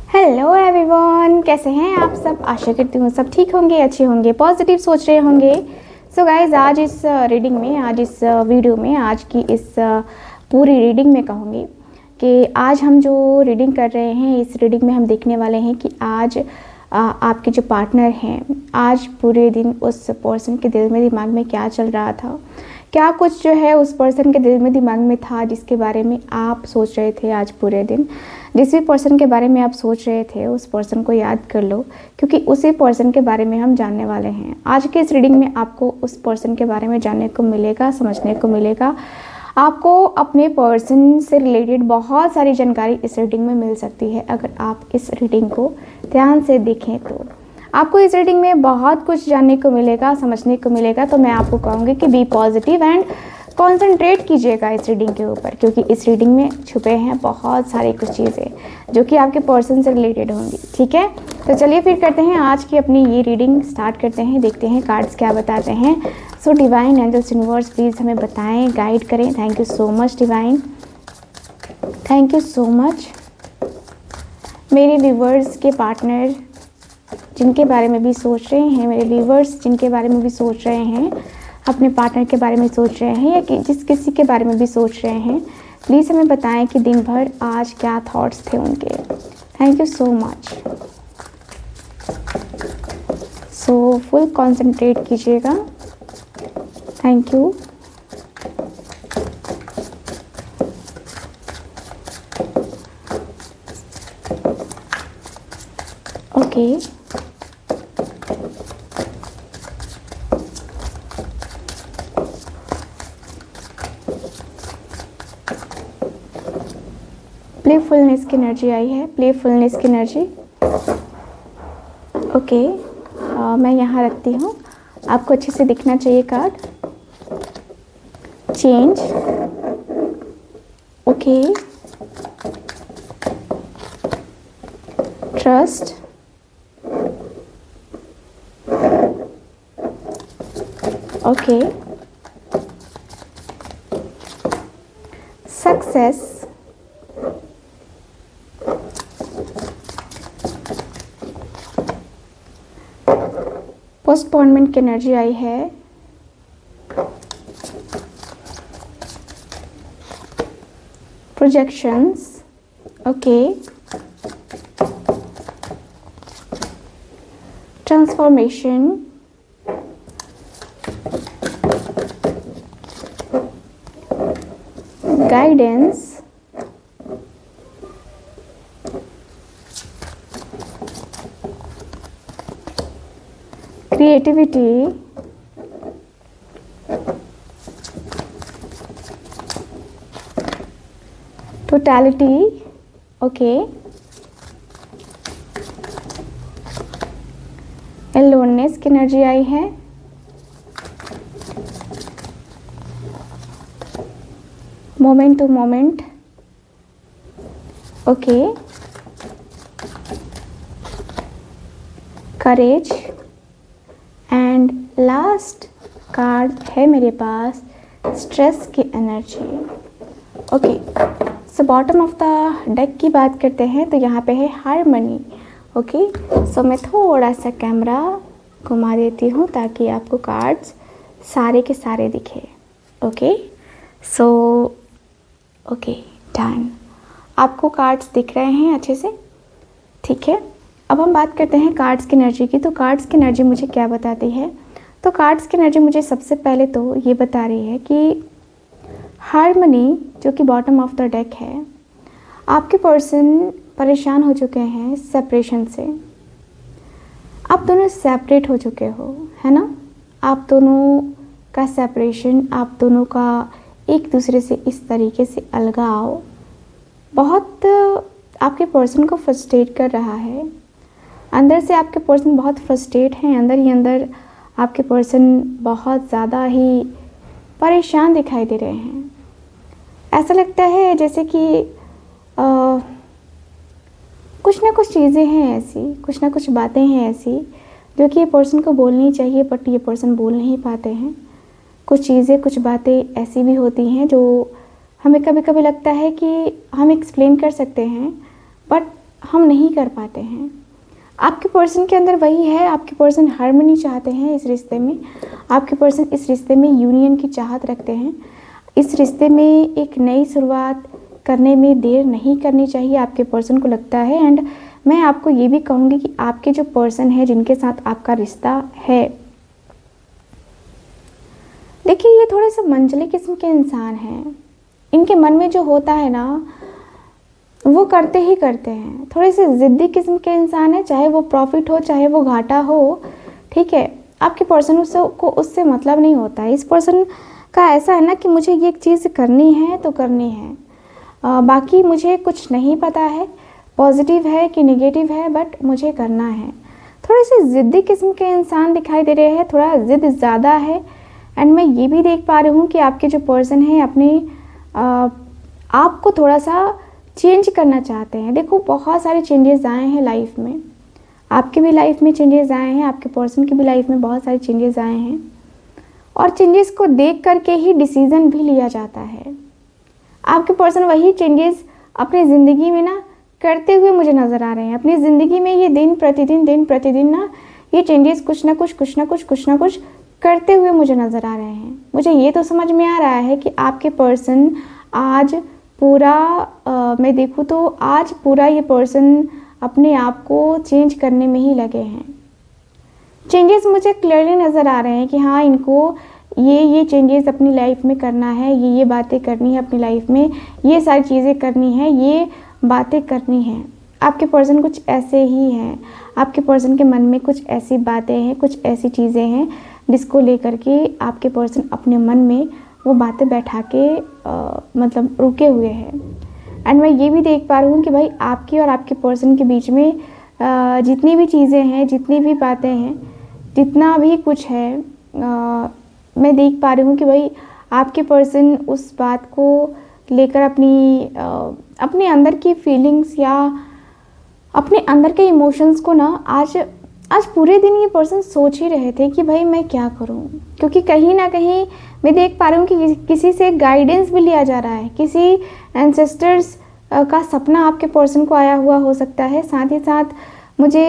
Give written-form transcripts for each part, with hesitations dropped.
Hello everyone, कैसे हैं आप सब। आशा करती हूँ सब ठीक होंगे, अच्छे होंगे, पॉजिटिव सोच रहे होंगे। सो गाइज, आज इस रीडिंग में, आज इस वीडियो में, आज की इस पूरी रीडिंग में कहूँगी कि आज हम जो रीडिंग कर रहे हैं, इस रीडिंग में हम देखने वाले हैं कि आज आपके जो पार्टनर हैं, आज पूरे दिन उस पर्सन के दिल में दिमाग में क्या चल रहा था, क्या कुछ जो है उस पर्सन के दिल में दिमाग में था जिसके बारे में आप सोच रहे थे। आज पूरे दिन जिस भी पर्सन के बारे में आप सोच रहे थे उस पर्सन को याद कर लो, क्योंकि उसी पर्सन के बारे में हम जानने वाले हैं। आज के इस रीडिंग में आपको उस पर्सन के बारे में जानने को मिलेगा, समझने को मिलेगा। आपको अपने पर्सन से रिलेटेड बहुत सारी जानकारी इस रीडिंग में मिल सकती है अगर आप इस रीडिंग को ध्यान से देखें तो। आपको इस रीडिंग में बहुत कुछ जानने को मिलेगा, समझने को मिलेगा। तो मैं आपको कहूँगी कि बी पॉजिटिव एंड कॉन्सेंट्रेट कीजिएगा इस रीडिंग के ऊपर, क्योंकि इस रीडिंग में छुपे हैं बहुत सारी कुछ चीज़ें जो कि आपके पर्सन से रिलेटेड होंगी। ठीक है, तो चलिए फिर करते हैं आज की अपनी ये रीडिंग, स्टार्ट करते हैं, देखते हैं कार्ड्स क्या बताते हैं। So divine angels universe please हमें बताएं, गाइड करें। Thank you so much divine, thank you so much. मेरे व्यूवर्स के पार्टनर जिनके बारे में भी सोच रहे हैं, मेरे व्यूवर्स जिनके बारे में भी सोच रहे हैं, अपने पार्टनर के बारे में सोच रहे हैं, या कि जिस किसी के बारे में भी सोच रहे हैं, प्लीज़ हमें बताएं कि दिन भर आज क्या थॉट्स थे उनके। Thank you so much. So full concentrate कीजिएगा। Thank you. ओके, प्लेफुलनेस की एनर्जी आई है, प्लेफुलनेस की एनर्जी। ओके, मैं यहाँ रखती हूँ, आपको अच्छे से दिखना चाहिए card. Change, okay, trust, okay, success, postponement की एनर्जी आई है, projections, okay, transformation, guidance, creativity, totality, okay, aloneness की एनर्जी आई है, moment to moment, okay, courage, and last card है मेरे पास स्ट्रेस की energy. Okay, so bottom of the deck की बात करते हैं तो यहाँ पे है हार्मनी। ओके, सो मैं थोड़ा सा कैमरा घुमा देती हूँ ताकि आपको कार्ड्स सारे के सारे दिखे। Okay, so okay, done. आपको कार्ड्स दिख रहे हैं अच्छे से? ठीक है, अब हम बात करते हैं कार्ड्स की एनर्जी की। तो कार्ड्स की एनर्जी मुझे क्या बताती है? तो कार्ड्स की एनर्जी मुझे सबसे पहले तो ये बता रही है कि हार्मनी जो कि बॉटम ऑफ द डेक है, आपके पर्सन परेशान हो चुके हैं सेपरेशन से। आप दोनों सेपरेट हो चुके हो, है ना? आप दोनों का सेपरेशन, आप दोनों का एक दूसरे से इस तरीके से अलगाव बहुत आपके पर्सन को फ्रस्ट्रेट कर रहा है। अंदर से आपके पर्सन बहुत फ्रस्ट्रेट हैं, अंदर ही अंदर आपके पर्सन बहुत ज़्यादा ही परेशान दिखाई दे रहे हैं। ऐसा लगता है जैसे कि कुछ ना कुछ चीज़ें हैं ऐसी, कुछ ना कुछ बातें हैं ऐसी जो कि ये पर्सन को बोलनी चाहिए बट ये पर्सन बोल नहीं पाते हैं। कुछ चीज़ें, कुछ बातें ऐसी भी होती हैं जो हमें कभी कभी लगता है कि हम एक्सप्लेन कर सकते हैं, बट हम नहीं कर पाते हैं। आपके पर्सन के अंदर वही है, आपके पर्सन हार्मनी चाहते हैं इस रिश्ते में, आपके पर्सन इस रिश्ते में यूनियन की चाहत रखते हैं। इस रिश्ते में एक नई शुरुआत करने में देर नहीं करनी चाहिए, आपके पर्सन को लगता है। एंड मैं आपको ये भी कहूँगी कि आपके जो पर्सन है जिनके साथ आपका रिश्ता है, देखिए ये थोड़े से मंझले किस्म के इंसान हैं। इनके मन में जो होता है ना वो करते ही करते हैं। थोड़े से ज़िद्दी किस्म के इंसान है, चाहे वो प्रॉफिट हो चाहे वो घाटा हो, ठीक है। आपके पर्सन को उससे मतलब नहीं होता है। इस पर्सन का ऐसा है ना कि मुझे ये चीज़ करनी है तो करनी है, बाकी मुझे कुछ नहीं पता है पॉजिटिव है कि नेगेटिव है, बट मुझे करना है। थोड़े से ज़िद्दी किस्म के इंसान दिखाई दे रहे हैं, थोड़ा ज़िद ज़्यादा है। एंड मैं ये भी देख पा रही हूँ कि आपके जो पर्सन है अपने आपको थोड़ा सा चेंज करना चाहते हैं। देखो बहुत सारे चेंजेस आए हैं लाइफ में, आपके भी लाइफ में चेंजेस आए हैं, आपके पर्सन की भी लाइफ में बहुत सारे चेंजेस आए हैं। और चेंजेस को देख करके ही डिसीज़न भी लिया जाता है। आपके पर्सन वही चेंजेस अपनी ज़िंदगी में ना करते हुए मुझे नज़र आ रहे हैं। अपनी ज़िंदगी में ये दिन प्रतिदिन ना ये चेंजेस कुछ ना कुछ करते हुए मुझे नज़र आ रहे हैं। मुझे ये तो समझ में आ रहा है कि आपके पर्सन आज पूरा मैं देखूँ तो आज पूरा ये पर्सन अपने आप को चेंज करने में ही लगे हैं। चेंजेस मुझे क्लियरली नज़र आ रहे हैं कि हाँ इनको ये चेंजेस अपनी लाइफ में करना है, ये बातें करनी है अपनी लाइफ में, ये सारी चीज़ें करनी है, ये बातें करनी हैं। आपके पर्सन कुछ ऐसे ही हैं, आपके पर्सन के मन में कुछ ऐसी बातें हैं, कुछ ऐसी चीज़ें हैं जिसको लेकर के आपके पर्सन अपने मन में वो बातें बैठा के मतलब रुके हुए हैं। एंड मैं ये भी देख पा रही हूँ कि भाई आपकी और आपके पर्सन के बीच में जितनी भी चीज़ें हैं, जितनी भी बातें हैं, जितना भी कुछ है, मैं देख पा रही हूँ कि भाई आपके पर्सन उस बात को लेकर अपने अंदर की फीलिंग्स या अपने अंदर के इमोशंस को ना आज पूरे दिन ये पर्सन सोच ही रहे थे कि भाई मैं क्या करूं। क्योंकि कहीं ना कहीं मैं देख पा रही हूँ कि किसी से गाइडेंस भी लिया जा रहा है, किसी एंसेस्टर्स का सपना आपके पर्सन को आया हुआ हो सकता है। साथ ही साथ मुझे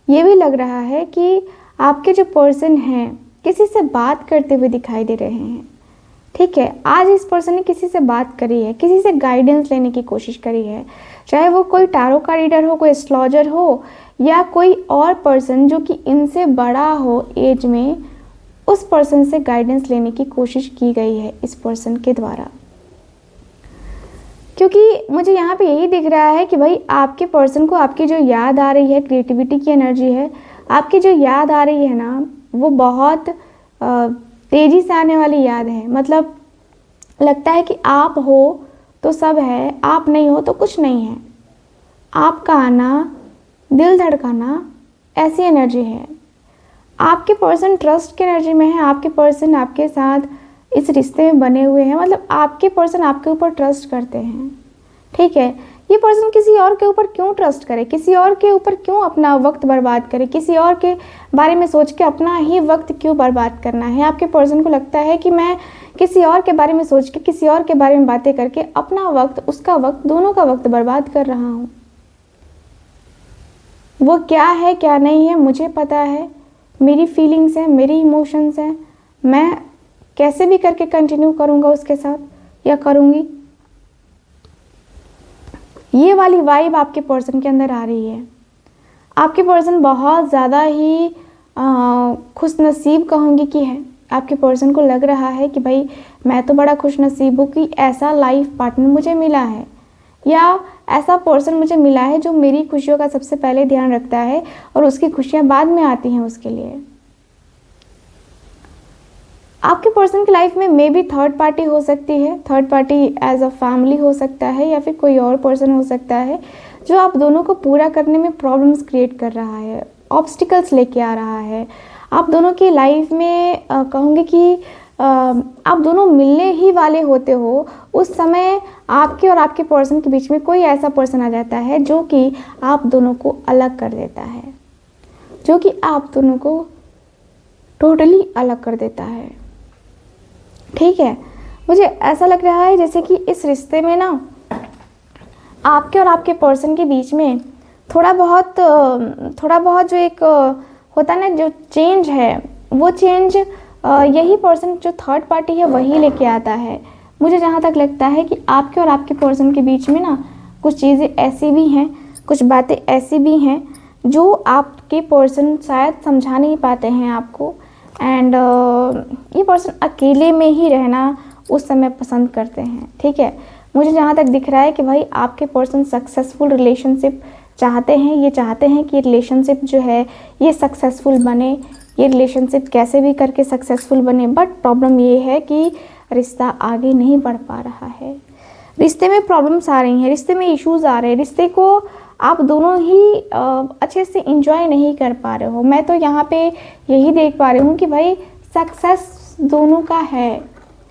ये भी लग रहा है कि आपके जो पर्सन हैं किसी से बात करते हुए दिखाई दे रहे हैं, ठीक है। आज इस पर्सन ने किसी से बात करी है, किसी से गाइडेंस लेने की कोशिश करी है, चाहे वो कोई टारो का रीडर हो, कोई एस्ट्रोलॉजर हो या कोई और पर्सन जो कि इनसे बड़ा हो एज में, उस पर्सन से गाइडेंस लेने की कोशिश की गई है इस पर्सन के द्वारा। क्योंकि मुझे यहाँ पे यही दिख रहा है कि भाई आपके पर्सन को आपकी जो याद आ रही है, क्रिएटिविटी की एनर्जी है, आपकी जो याद आ रही है ना वो बहुत तेज़ी से आने वाली याद है। मतलब लगता है कि आप हो तो सब है, आप नहीं हो तो कुछ नहीं है। आपका आना, दिल धड़काना, ऐसी एनर्जी है। आपके पर्सन ट्रस्ट की एनर्जी में है, आपके पर्सन आपके साथ इस रिश्ते में बने हुए हैं। मतलब आपके पर्सन आपके ऊपर ट्रस्ट करते हैं, ठीक है। ये पर्सन किसी और के ऊपर क्यों ट्रस्ट करे, किसी और के ऊपर क्यों अपना वक्त बर्बाद करे, किसी और के बारे में सोच के अपना ही वक्त क्यों बर्बाद करना है। आपके पर्सन को लगता है कि मैं किसी और के बारे में सोच के, किसी और के बारे में बातें करके अपना वक्त, उसका वक्त, दोनों का वक्त बर्बाद कर रहा हूँ। वो क्या है क्या नहीं है मुझे पता है, मेरी फीलिंग्स हैं, मेरी इमोशंस हैं, मैं कैसे भी करके कंटिन्यू करूँगा उसके साथ या करूँगी। ये वाली वाइब आपके पर्सन के अंदर आ रही है। आपके पर्सन बहुत ज़्यादा ही खुशनसीब कहूँगी कि है। आपके पर्सन को लग रहा है कि भाई मैं तो बड़ा खुशनसीब हूँ कि ऐसा लाइफ पार्टनर मुझे मिला है, या ऐसा पर्सन मुझे मिला है जो मेरी खुशियों का सबसे पहले ध्यान रखता है और उसकी खुशियाँ बाद में आती हैं उसके लिए। आपके पर्सन की लाइफ में मे बी थर्ड पार्टी हो सकती है, third party as a family हो सकता है, या फिर कोई और पर्सन हो सकता है जो आप दोनों को पूरा करने में प्रॉब्लम्स क्रिएट कर रहा है, ऑब्स्टिकल्स लेके आ रहा है। आप दोनों की लाइफ में कहूँगी कि आप दोनों मिलने ही वाले होते हो, उस समय आपके और आपके पर्सन के बीच में कोई ऐसा पर्सन आ जाता है जो कि आप दोनों को अलग कर देता है, जो कि आप दोनों को टोटली अलग कर देता है, ठीक है। मुझे ऐसा लग रहा है जैसे कि इस रिश्ते में ना आपके और आपके पर्सन के बीच में थोड़ा बहुत जो एक होता है ना, जो चेंज है, वो चेंज यही पर्सन जो थर्ड पार्टी है वही लेके आता है। मुझे जहाँ तक लगता है कि आपके और आपके पर्सन के बीच में ना कुछ चीज़ें ऐसी भी हैं, कुछ बातें ऐसी भी हैं जो आपके पर्सन शायद समझा नहीं पाते हैं आपको। एंड ये पर्सन अकेले में ही रहना उस समय पसंद करते हैं, ठीक है। मुझे जहाँ तक दिख रहा है कि भाई आपके पर्सन सक्सेसफुल रिलेशनशिप चाहते हैं, ये चाहते हैं कि रिलेशनशिप जो है ये सक्सेसफुल बने, ये रिलेशनशिप कैसे भी करके सक्सेसफुल बने। बट प्रॉब्लम ये है कि रिश्ता आगे नहीं बढ़ पा रहा है, रिश्ते में प्रॉब्लम्स आ रही हैं, रिश्ते में इश्यूज आ रहे हैं, रिश्ते को आप दोनों ही अच्छे से इंजॉय नहीं कर पा रहे हो। मैं तो यहाँ पे यही देख पा रही हूँ कि भाई सक्सेस दोनों का है।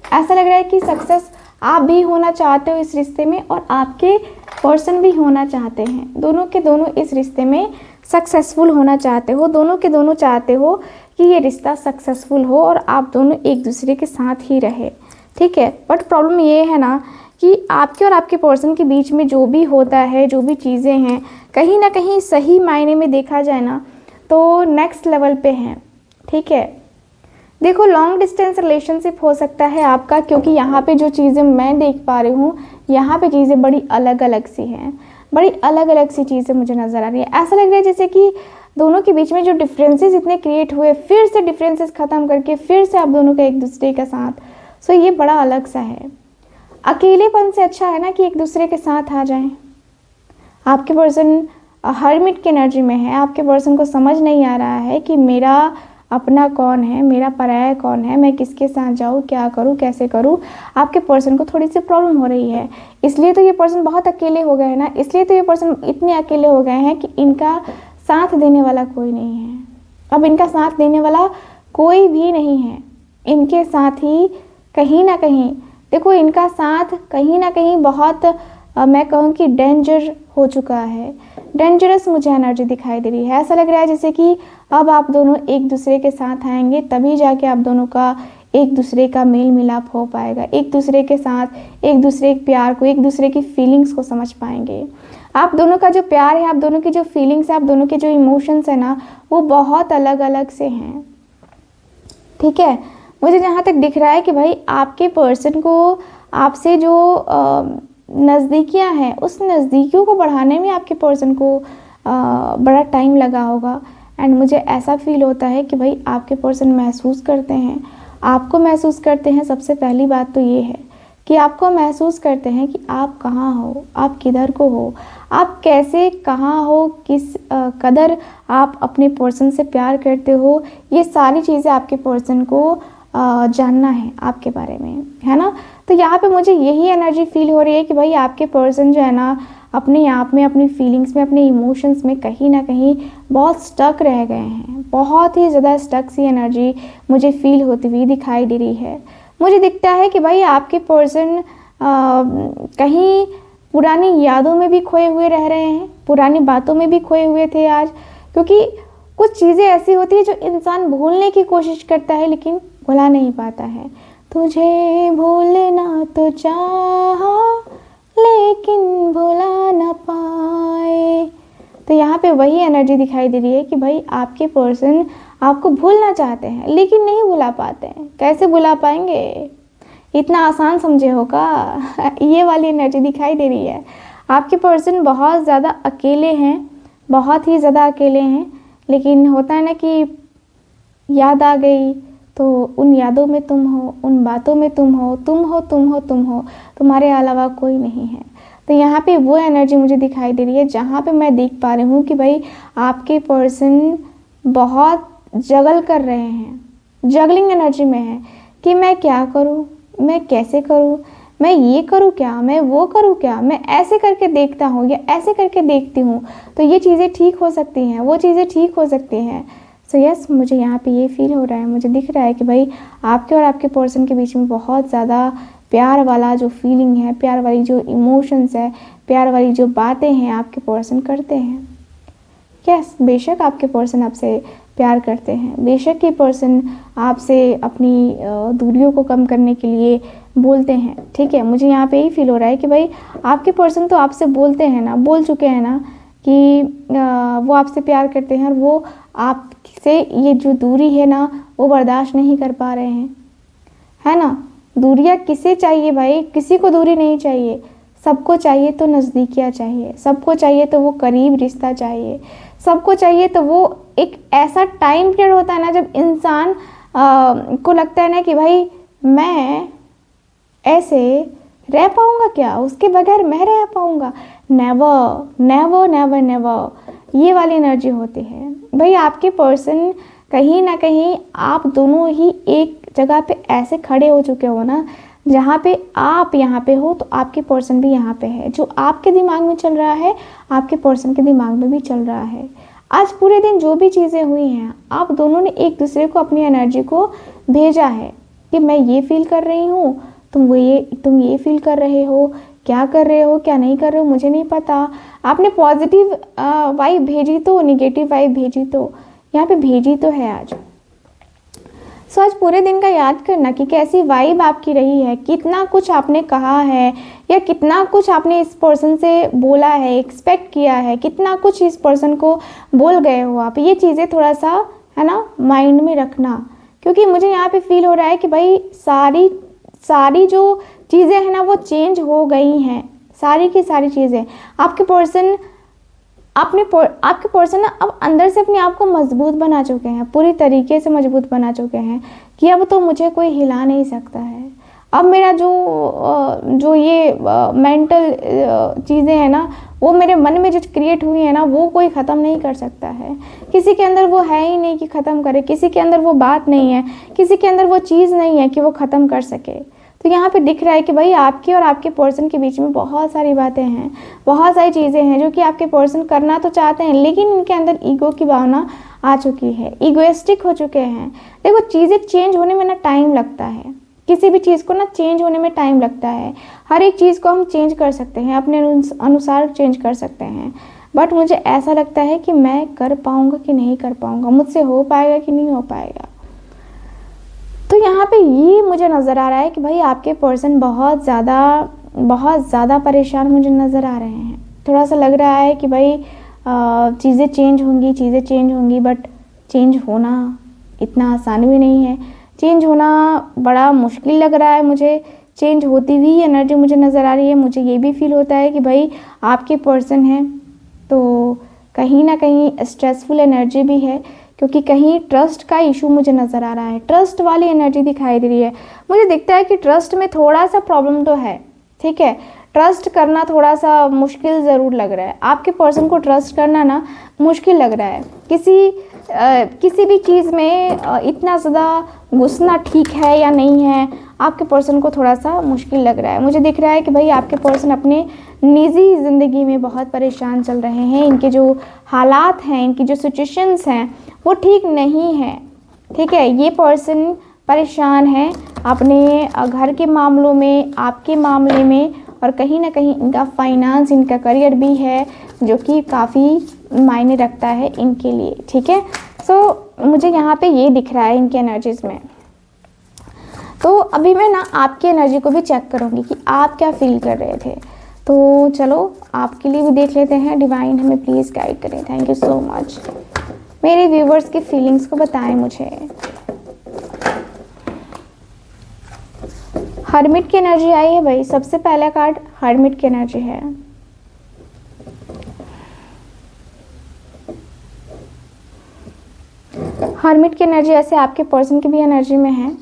ऐसा लग रहा है कि सक्सेस आप भी होना चाहते हो इस रिश्ते में और आपके पर्सन भी होना चाहते हैं। दोनों के दोनों इस रिश्ते में सक्सेसफुल होना चाहते हो, दोनों के दोनों चाहते हो कि ये रिश्ता सक्सेसफुल हो और आप दोनों एक दूसरे के साथ ही रहे, ठीक है। बट प्रॉब्लम ये है ना कि आपके और आपके पर्सन के बीच में जो भी होता है, जो भी चीज़ें हैं, कहीं ना कहीं सही मायने में देखा जाए ना तो नेक्स्ट लेवल पे हैं, ठीक है। देखो लॉन्ग डिस्टेंस रिलेशनशिप हो सकता है आपका, क्योंकि यहाँ पे जो चीज़ें मैं देख पा रही हूँ, यहाँ पे चीज़ें बड़ी अलग अलग सी हैं, बड़ी अलग अलग सी चीज़ें मुझे नज़र आ रही है। ऐसा लग रहा है जैसे कि दोनों के बीच में जो डिफरेंसेस इतने क्रिएट हुए, फिर से डिफरेंसेस ख़त्म करके फिर से आप दोनों का एक दूसरे के साथ, सो ये बड़ा अलग सा है। अकेलेपन से अच्छा है ना कि एक दूसरे के साथ आ जाएं। आपके पर्सन हर्मिट की एनर्जी में है, आपके पर्सन को समझ नहीं आ रहा है कि मेरा अपना कौन है, मेरा पराया कौन है, मैं किसके साथ जाऊँ, क्या करूँ, कैसे करूँ। आपके पर्सन को थोड़ी सी प्रॉब्लम हो रही है, इसलिए तो ये पर्सन बहुत अकेले हो गए हैं ना, इसलिए तो ये पर्सन इतने अकेले हो गए हैं कि इनका साथ देने वाला कोई नहीं है। अब इनका साथ देने वाला कोई भी नहीं है, इनके साथ ही कहीं ना कहीं, देखो इनका साथ कहीं ना कहीं बहुत मैं कहूँ कि डेंजर हो चुका है, डेंजरस मुझे एनर्जी दिखाई दे रही है। ऐसा लग रहा है जैसे कि अब आप दोनों एक दूसरे के साथ आएंगे तभी जाके आप दोनों का एक दूसरे का मेल मिलाप हो पाएगा, एक दूसरे के साथ एक दूसरे के प्यार को, एक दूसरे की फीलिंग्स को समझ पाएंगे। आप दोनों का जो प्यार है, आप दोनों की जो फीलिंग्स है, आप दोनों के जो इमोशंस है ना, वो बहुत अलग अलग से हैं, ठीक है। मुझे जहाँ तक दिख रहा है कि भाई आपके पर्सन को आपसे जो नज़दीकियाँ हैं, उस नज़दीकियों को बढ़ाने में आपके पर्सन को बड़ा टाइम लगा होगा। एंड मुझे ऐसा फील होता है कि भाई आपके पर्सन महसूस करते हैं, आपको महसूस करते हैं। सबसे पहली बात तो ये है कि आपको महसूस करते हैं कि आप कहाँ हो, आप किधर को हो, आप कैसे कहाँ हो, किस कदर आप अपने पर्सन से प्यार करते हो। ये सारी चीज़ें आपके पर्सन को जानना है आपके बारे में, है ना। तो यहाँ पे मुझे यही एनर्जी फील हो रही है कि भाई आपके पर्सन जो है ना अपने आप में, अपनी फीलिंग्स में, अपने इमोशंस में कहीं ना कहीं बहुत स्टक रह गए हैं। बहुत ही ज़्यादा स्टक सी एनर्जी मुझे फील होती हुई दिखाई दे रही है। मुझे दिखता है कि भाई आपके पर्सन कहीं पुरानी यादों में भी खोए हुए रह रहे हैं, पुरानी बातों में भी खोए हुए थे आज, क्योंकि कुछ चीज़ें ऐसी होती है जो इंसान भूलने की कोशिश करता है लेकिन भुला नहीं पाता है। तुझे भूलना तो चाहा लेकिन भुला ना पाए। तो यहाँ पे वही एनर्जी दिखाई दे रही है कि भाई आपके पर्सन आपको भूलना चाहते हैं लेकिन नहीं भुला पाते हैं। कैसे भुला पाएंगे, इतना आसान समझे होगा। ये वाली एनर्जी दिखाई दे रही है। आपके पर्सन बहुत ज़्यादा अकेले हैं, बहुत ही ज़्यादा अकेले हैं, लेकिन होता है ना कि याद आ गई तो उन यादों में तुम हो, उन बातों में तुम हो, तुम हो, तुम हो, तुम हो, तुम्हारे अलावा कोई नहीं है। तो यहाँ पे वो एनर्जी मुझे दिखाई दे रही है जहाँ पे मैं देख पा रही हूँ कि भाई आपके पर्सन बहुत जगल कर रहे हैं, जगलिंग एनर्जी में है कि मैं क्या करूँ, मैं कैसे करूँ, मैं ये करूँ क्या, मैं वो करूँ क्या, मैं ऐसे करके देखता हूँ या ऐसे करके देखती हूँ तो ये चीज़ें ठीक हो सकती हैं, वो चीज़ें ठीक हो सकती हैं। सो यस, मुझे यहाँ पे ये फील हो रहा है, मुझे दिख रहा है कि भाई आपके और आपके पर्सन के बीच में बहुत ज़्यादा प्यार वाला जो फीलिंग है, प्यार वाली जो इमोशंस है, प्यार वाली जो बातें हैं आपके पर्सन करते हैं। यस, बेशक आपके पर्सन आपसे प्यार करते हैं। बेशक ये पर्सन आपसे अपनी दूरियों को कम करने के लिए बोलते हैं, ठीक है। मुझे यहाँ पे यही फील हो रहा है कि भाई आपके पर्सन तो आपसे बोलते हैं ना, बोल चुके हैं ना कि वो आपसे प्यार करते हैं, और वो आपसे ये जो दूरी है ना वो बर्दाश्त नहीं कर पा रहे हैं, है ना। दूरियाँ किसे चाहिए भाई? किसी को दूरी नहीं चाहिए। सबको चाहिए तो नज़दीकियाँ चाहिए, सबको चाहिए तो वो करीब रिश्ता चाहिए, सबको चाहिए तो वो एक ऐसा टाइम पीरियड होता है ना जब इंसान को लगता है ना कि भाई मैं ऐसे रह पाऊँगा क्या, उसके बगैर मैं रह पाऊँगा? नेवर नेवर नेवर नेवर, ये वाली एनर्जी होती है भाई। आपके पर्सन कहीं ना कहीं आप दोनों ही एक जगह पे ऐसे खड़े हो चुके हो ना, जहाँ पे आप यहाँ पे हो तो आपके पर्सन भी यहाँ पे है। जो आपके दिमाग में चल रहा है आपके पर्सन के दिमाग में भी चल रहा है। आज पूरे दिन जो भी चीज़ें हुई हैं, आप दोनों ने एक दूसरे को अपनी एनर्जी को भेजा है कि मैं ये फील कर रही हूँ, तुम ये फील कर रहे हो, क्या कर रहे हो क्या नहीं कर रहे हो मुझे नहीं पता। आपने पॉजिटिव वाइब भेजी तो, नेगेटिव वाइब भेजी तो, यहाँ पे भेजी तो है आज। सो आज पूरे दिन का याद करना कि कैसी वाइब आपकी रही है, कितना कुछ आपने कहा है या कितना कुछ आपने इस पर्सन से बोला है, एक्सपेक्ट किया है, कितना कुछ इस पर्सन को बोल गए हो आप। ये चीज़ें थोड़ा सा है ना माइंड में रखना, क्योंकि मुझे यहाँ पे फील हो रहा है कि भाई सारी जो चीज़ें हैं ना वो चेंज हो गई हैं, सारी की सारी चीज़ें। आपके पर्सन ना अब अंदर से अपने आप को मजबूत बना चुके हैं, पूरी तरीके से मजबूत बना चुके हैं कि अब तो मुझे कोई हिला नहीं सकता है। अब मेरा जो ये मेंटल चीज़ें हैं ना, वो मेरे मन में जो क्रिएट हुई है ना, वो कोई ख़त्म नहीं कर सकता है। किसी के अंदर वो है ही नहीं कि ख़त्म करे, किसी के अंदर वो बात नहीं है, किसी के अंदर वो चीज़ नहीं है कि वो ख़त्म कर सके। तो यहाँ पे दिख रहा है कि भाई आपके और आपके पर्सन के बीच में बहुत सारी बातें हैं, बहुत सारी चीज़ें हैं जो कि आपके पर्सन करना तो चाहते हैं, लेकिन इनके अंदर ईगो की भावना आ चुकी है, ईगोइस्टिक हो चुके हैं। देखो चीज़ें चेंज होने में ना टाइम लगता है, किसी भी चीज़ को ना चेंज होने में टाइम लगता है। हर एक चीज़ को हम चेंज कर सकते हैं, अपने अनुसार चेंज कर सकते हैं, बट मुझे ऐसा लगता है कि मैं कर पाऊँगा कि नहीं कर पाऊँगा, मुझसे हो पाएगा कि नहीं हो पाएगा। तो यहाँ पे ये मुझे नज़र आ रहा है कि भाई आपके पर्सन बहुत ज़्यादा परेशान मुझे नज़र आ रहे हैं। थोड़ा सा लग रहा है कि भाई चीज़ें चेंज होंगी, बट चेंज होना इतना आसान भी नहीं है। चेंज होना बड़ा मुश्किल लग रहा है मुझे। चेंज होती हुई एनर्जी मुझे नज़र आ रही है। मुझे ये भी फील होता है कि भाई आपके पर्सन हैं तो कहीं ना कहीं स्ट्रेसफुल एनर्जी भी है, क्योंकि कहीं ट्रस्ट का इशू मुझे नज़र आ रहा है, ट्रस्ट वाली एनर्जी दिखाई दे रही है। मुझे दिखता है कि ट्रस्ट में थोड़ा सा प्रॉब्लम तो है, ठीक है। ट्रस्ट करना थोड़ा सा मुश्किल ज़रूर लग रहा है, आपके पर्सन को ट्रस्ट करना ना मुश्किल लग रहा है। किसी भी चीज़ में इतना ज़्यादा घुसना ठीक है या नहीं है, आपके पर्सन को थोड़ा सा मुश्किल लग रहा है। मुझे दिख रहा है कि भाई आपके पर्सन अपने निजी ज़िंदगी में बहुत परेशान चल रहे हैं। इनके जो हालात हैं, इनकी जो सिचुएशंस हैं वो ठीक नहीं है, ठीक है। ये पर्सन परेशान है अपने घर के मामलों में, आपके मामले में, और कहीं ना कहीं इनका फाइनेंस, इनका करियर भी है जो कि काफ़ी मायने रखता है इनके लिए, ठीक है। सो मुझे यहाँ पे ये दिख रहा है इनकी एनर्जीज़ में। तो अभी मैं ना आपकी एनर्जी को भी चेक करूँगी कि आप क्या फील कर रहे थे। तो चलो आपके लिए भी देख लेते हैं। डिवाइन हमें प्लीज़ गाइड करें। Thank you so much. मेरे व्यूवर्स की फीलिंग्स को बताएं मुझे। हर्मिट की एनर्जी आई है भाई। सबसे पहला कार्ड हर्मिट की एनर्जी है। हर्मिट की एनर्जी ऐसे आपके पर्सन की भी एनर्जी में है।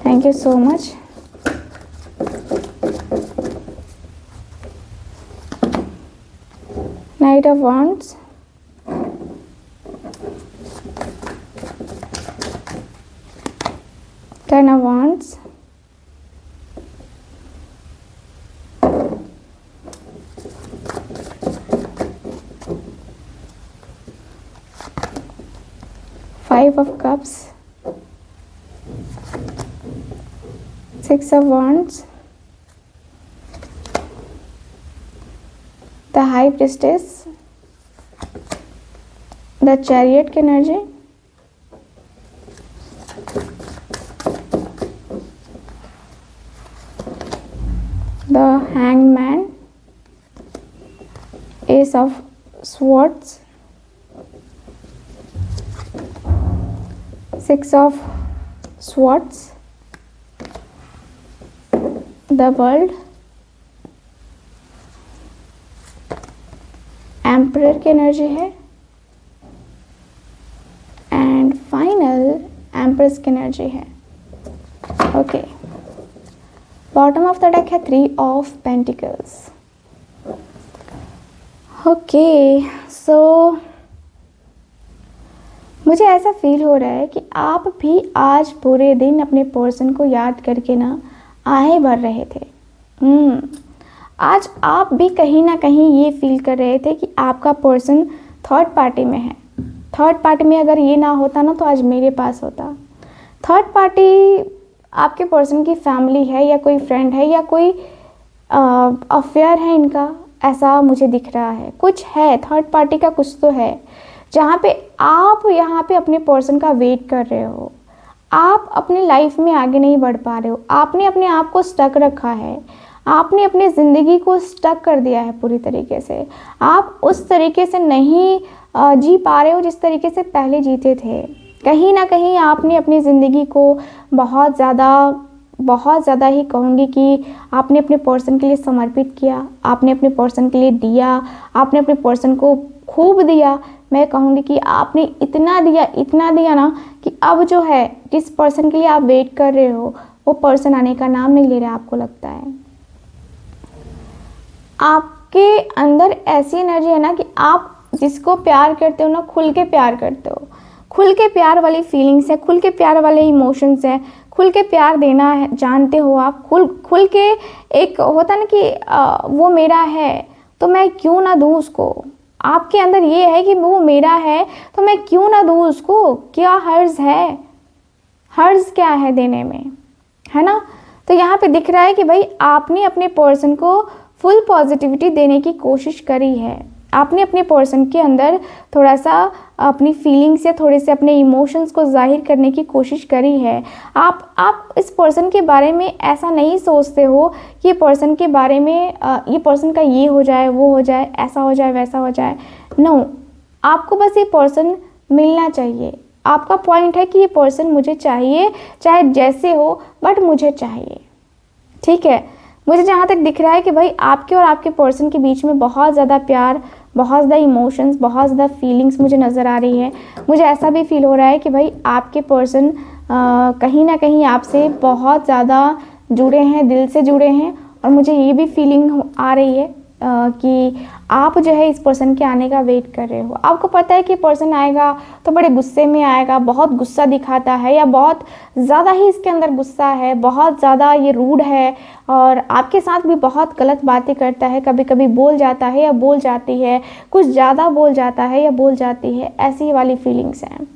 Thank you so much. Knight of wands, ten of wands, five of cups, six of wands, the high priestess, the chariot की energy, the hangman, ace of swords, six of swords, the world, emperor की energy है and final empress की energy है। Okay, bottom of the deck है 3 of pentacles. Okay, सो मुझे ऐसा feel हो रहा है कि आप भी आज पूरे दिन अपने पर्सन को याद करके ना आहें भर रहे थे। आज आप भी कहीं ना कहीं ये फील कर रहे थे कि आपका पर्सन थर्ड पार्टी में है। थर्ड पार्टी में अगर ये ना होता ना तो आज मेरे पास होता। थर्ड पार्टी आपके पर्सन की फैमिली है या कोई फ्रेंड है या कोई अफेयर है इनका, ऐसा मुझे दिख रहा है। कुछ है, थर्ड पार्टी का कुछ तो है जहाँ पे आप यहाँ पे अपने पर्सन का वेट कर रहे हो। आप अपनी लाइफ में आगे नहीं बढ़ पा रहे हो, आपने अपने आप को स्टक रखा है, आपने अपनी ज़िंदगी को स्टक कर दिया है पूरी तरीके से। आप उस तरीके से नहीं जी पा रहे हो जिस तरीके से पहले जीते थे। कहीं ना कहीं आपने अपनी ज़िंदगी को बहुत ज़्यादा ही कहूँगी कि आपने अपने पर्सन के लिए समर्पित किया, आपने अपने पर्सन के लिए दिया, आपने अपने पर्सन को खूब दिया। मैं कहूँगी कि आपने इतना दिया ना कि अब जो है जिस पर्सन के लिए आप वेट कर रहे हो वो पर्सन आने का नाम नहीं ले रहा। आपको लगता है आपके अंदर ऐसी एनर्जी है ना कि आप जिसको प्यार करते हो ना खुल के प्यार करते हो, खुल के प्यार वाली फीलिंग्स है, खुल के प्यार वाले इमोशंस है, खुल के प्यार देना है जानते हो आप। खुल के एक होता ना कि वो मेरा है तो मैं क्यों ना दूँ उसको। आपके अंदर ये है कि वो मेरा है तो मैं क्यों ना दूँ उसको, क्या हर्ज है, हर्ज क्या है देने में, है ना। तो यहाँ पे दिख रहा है कि भाई आपने अपने पर्सन को फुल पॉजिटिविटी देने की कोशिश करी है। आपने अपने पर्सन के अंदर थोड़ा सा अपनी फीलिंग्स या थोड़े से अपने इमोशंस को जाहिर करने की कोशिश करी है। आप इस पर्सन के बारे में ऐसा नहीं सोचते हो कि ये पर्सन के बारे में ये पर्सन का ये हो जाए, वो हो जाए, ऐसा हो जाए, वैसा हो जाए। नो, आपको बस ये पर्सन मिलना चाहिए। आपका पॉइंट है कि ये पर्सन मुझे चाहिए, चाहे जैसे हो बट मुझे चाहिए। ठीक है, मुझे जहाँ तक दिख रहा है कि भाई आपके और आपके पर्सन के बीच में बहुत ज़्यादा प्यार, बहुत ज़्यादा इमोशंस, बहुत ज़्यादा फीलिंग्स मुझे नज़र आ रही है। मुझे ऐसा भी फील हो रहा है कि भाई आपके पर्सन कहीं ना कहीं आपसे बहुत ज़्यादा जुड़े हैं, दिल से जुड़े हैं। और मुझे ये भी फीलिंग आ रही है कि आप जो है इस पर्सन के आने का वेट कर रहे हो। आपको पता है कि पर्सन आएगा तो बड़े गुस्से में आएगा, बहुत गुस्सा दिखाता है या बहुत ज़्यादा ही इसके अंदर गुस्सा है, बहुत ज़्यादा ये रूड है और आपके साथ भी बहुत गलत बातें करता है। कभी कभी बोल जाता है या बोल जाती है, कुछ ज़्यादा बोल जाता है या बोल जाती है, ऐसी वाली फीलिंग्स हैं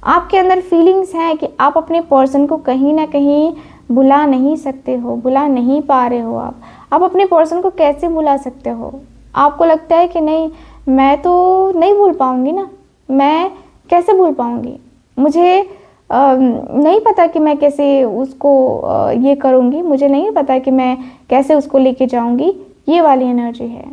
आपके अंदर। फीलिंग्स हैं कि आप अपने पर्सन को कहीं ना कहीं बुला नहीं सकते हो, बुला नहीं पा रहे हो। आप अपने पर्सन को कैसे बुला सकते हो। आपको लगता है कि नहीं, मैं तो नहीं भूल पाऊँगी ना, मैं कैसे भूल पाऊँगी, मुझे नहीं पता कि मैं कैसे उसको ये करूँगी, मुझे नहीं पता कि मैं कैसे उसको लेके जाऊँगी। ये वाली एनर्जी है।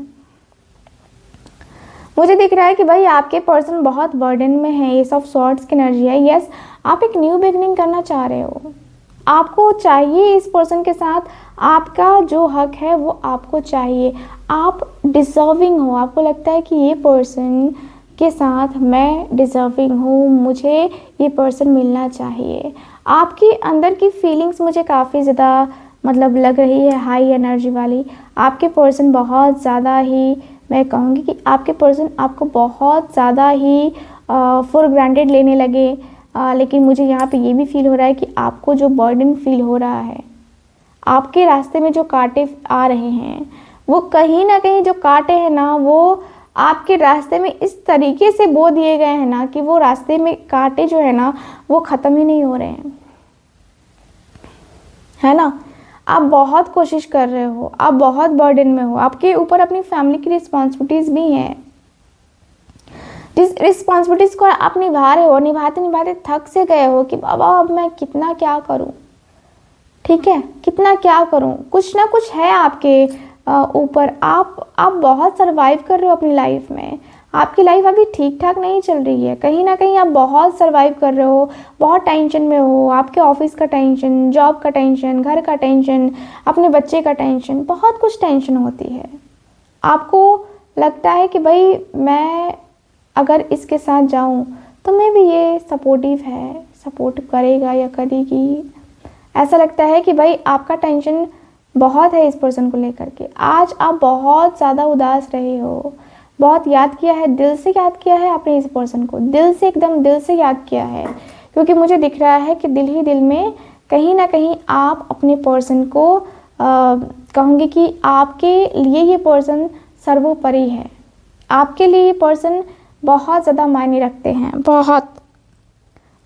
मुझे दिख रहा है कि भाई आपके पर्सन बहुत बर्डन में है, एस ऑफ सॉर्ड्स की एनर्जी है। यस, आप एक न्यू बिगनिंग करना चाह रहे हो, आपको चाहिए इस पर्सन के साथ, आपका जो हक है वो आपको चाहिए, आप डिज़र्विंग हो। आपको लगता है कि ये पर्सन के साथ मैं डिज़र्विंग हूँ, मुझे ये पर्सन मिलना चाहिए। आपके अंदर की फीलिंग्स मुझे काफ़ी ज़्यादा मतलब लग रही है हाई एनर्जी वाली। आपके पर्सन बहुत ज़्यादा ही, मैं कहूँगी कि आपके पर्सन आपको बहुत ज़्यादा ही फॉर ग्रांटेड लेने लगे। लेकिन मुझे यहाँ पे ये भी फील हो रहा है कि आपको जो बर्डन फील हो रहा है, आपके रास्ते में जो कांटे आ रहे हैं, वो कहीं ना कहीं जो कांटे हैं ना, वो आपके रास्ते में इस तरीके से बो दिए गए हैं ना कि वो रास्ते में कांटे जो है ना वो ख़त्म ही नहीं हो रहे हैं, है ना। आप बहुत कोशिश कर रहे हो, आप बहुत बर्डन में हो, आपके ऊपर अपनी फैमिली की रिस्पॉन्सिबिलिटीज़ भी हैं जिस रिस्पॉन्सिबिलिटीज़ को आप निभा रहे हो, निभाते निभाते थक से गए हो कि बाबा अब मैं कितना क्या करूं, ठीक है, कितना क्या करूं, कुछ ना कुछ है आपके ऊपर। आप बहुत सर्वाइव कर रहे हो अपनी लाइफ में। आपकी लाइफ अभी ठीक ठाक नहीं चल रही है, कहीं ना कहीं आप बहुत सर्वाइव कर रहे हो, बहुत टेंशन में हो। आपके ऑफिस का टेंशन, जॉब का टेंशन, घर का टेंशन, अपने बच्चे का टेंशन, बहुत कुछ टेंशन होती है। आपको लगता है कि भाई मैं अगर इसके साथ जाऊं तो मैं भी ये सपोर्टिव है, सपोर्ट करेगा या करेगी। ऐसा लगता है कि भाई आपका टेंशन बहुत है इस पर्सन को लेकर के। आज आप बहुत ज़्यादा उदास रहे हो, बहुत याद किया है, दिल से याद किया है आपने इस पर्सन को, दिल से, एकदम दिल से याद किया है। क्योंकि मुझे दिख रहा है कि दिल ही दिल में कहीं ना कहीं आप अपने पर्सन को कहूँगी कि आपके लिए ये पर्सन सर्वोपरि है। आपके लिए ये पर्सन बहुत ज़्यादा मायने रखते हैं,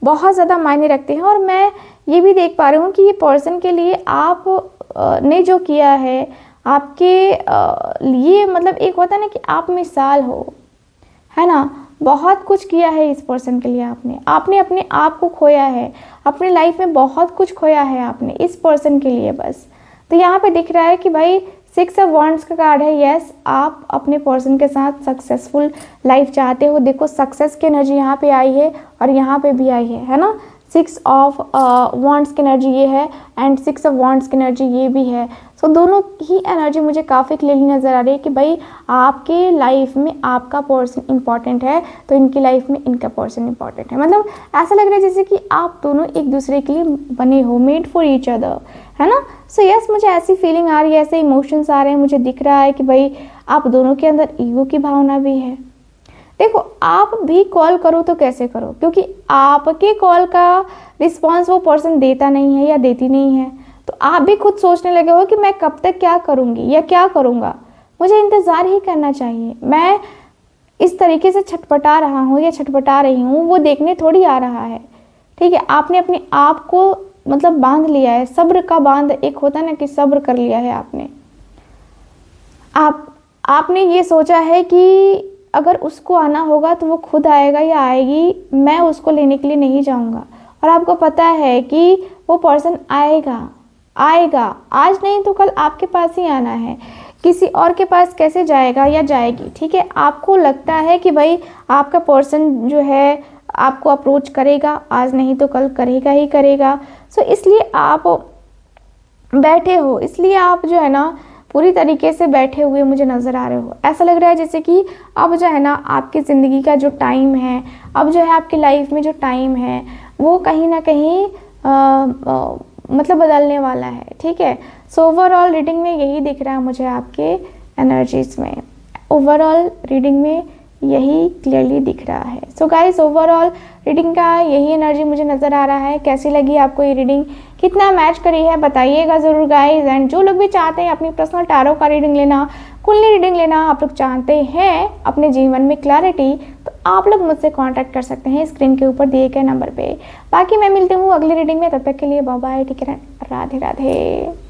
बहुत ज़्यादा मायने रखते हैं। और मैं ये भी देख पा रही हूँ कि ये पर्सन के लिए आप ने जो किया है आपके लिए, मतलब एक होता है ना कि आप मिसाल हो, है ना। बहुत कुछ किया है इस पर्सन के लिए आपने अपने आप को खोया है, अपने लाइफ में बहुत कुछ खोया है आपने इस पर्सन के लिए बस। तो यहाँ पे दिख रहा है कि भाई 6 ऑफ वांड्स का कार्ड है। यस, आप अपने पर्सन के साथ सक्सेसफुल लाइफ चाहते हो। देखो सक्सेस की एनर्जी यहाँ पे आई है और यहाँ पे भी आई है ना। 6 ऑफ वांड्स की एनर्जी ये है एंड 6 ऑफ वांड्स की एनर्जी ये भी है। सो दोनों ही एनर्जी मुझे काफ़ी क्लियरली नज़र आ रही है कि भाई आपके लाइफ में आपका पर्सन इंपॉर्टेंट है, तो इनकी लाइफ में इनका पर्सन इंपॉर्टेंट है। मतलब ऐसा लग रहा है जैसे कि आप दोनों एक दूसरे के लिए बने हो, मेड फॉर ईच अदर, है ना। सो यस, मुझे ऐसी फीलिंग आ रही है, ऐसे इमोशंस आ रहे हैं। मुझे दिख रहा है कि भाई आप दोनों के अंदर ईगो की भावना भी है। देखो आप भी कॉल करो तो कैसे करो, क्योंकि आपके कॉल का रिस्पॉन्स वो पर्सन देता नहीं है या देती नहीं है, तो आप भी खुद सोचने लगे हो कि मैं कब तक क्या करूँगी या क्या करूँगा, मुझे इंतज़ार ही करना चाहिए। मैं इस तरीके से छटपटा रहा हूँ या छटपटा रही हूँ, वो देखने थोड़ी आ रहा है, ठीक है। आपने अपने आप को मतलब बांध लिया है, सब्र का बांध एक होता है ना कि सब्र कर लिया है आपने। आपने ये सोचा है कि अगर उसको आना होगा तो वो खुद आएगा या आएगी, मैं उसको लेने के लिए नहीं जाऊंगा। और आपको पता है कि वो पर्सन आएगा, आज नहीं तो कल आपके पास ही आना है, किसी और के पास कैसे जाएगा या जाएगी, ठीक है। आपको लगता है कि भाई आपका पर्सन जो है आपको अप्रोच करेगा, आज नहीं तो कल करेगा ही करेगा। सो इसलिए आप बैठे हो, इसलिए आप जो है ना पूरी तरीके से बैठे हुए मुझे नज़र आ रहे हो। ऐसा लग रहा है जैसे कि अब जो है ना आपकी ज़िंदगी का जो टाइम है, अब जो है आपकी लाइफ में जो टाइम है वो कहीं ना कहीं मतलब बदलने वाला है, ठीक है। सो ओवरऑल रीडिंग में यही दिख रहा है मुझे आपके एनर्जीज में, ओवरऑल रीडिंग में यही क्लियरली दिख रहा है। सो गाइस ओवरऑल रीडिंग का यही एनर्जी मुझे नज़र आ रहा है। कैसी लगी आपको ये रीडिंग, कितना मैच करी है बताइएगा ज़रूर गाइस। एंड जो लोग भी चाहते हैं अपनी पर्सनल टैरो का रीडिंग लेना, कुंडली रीडिंग लेना, आप लोग चाहते हैं अपने जीवन में क्लैरिटी, तो आप लोग मुझसे कांटेक्ट कर सकते हैं स्क्रीन के ऊपर दिए गए नंबर पे। बाकी मैं मिलती हूँ अगली रीडिंग में, तब तक के लिए बाय बाय, ठीक है, राधे राधे।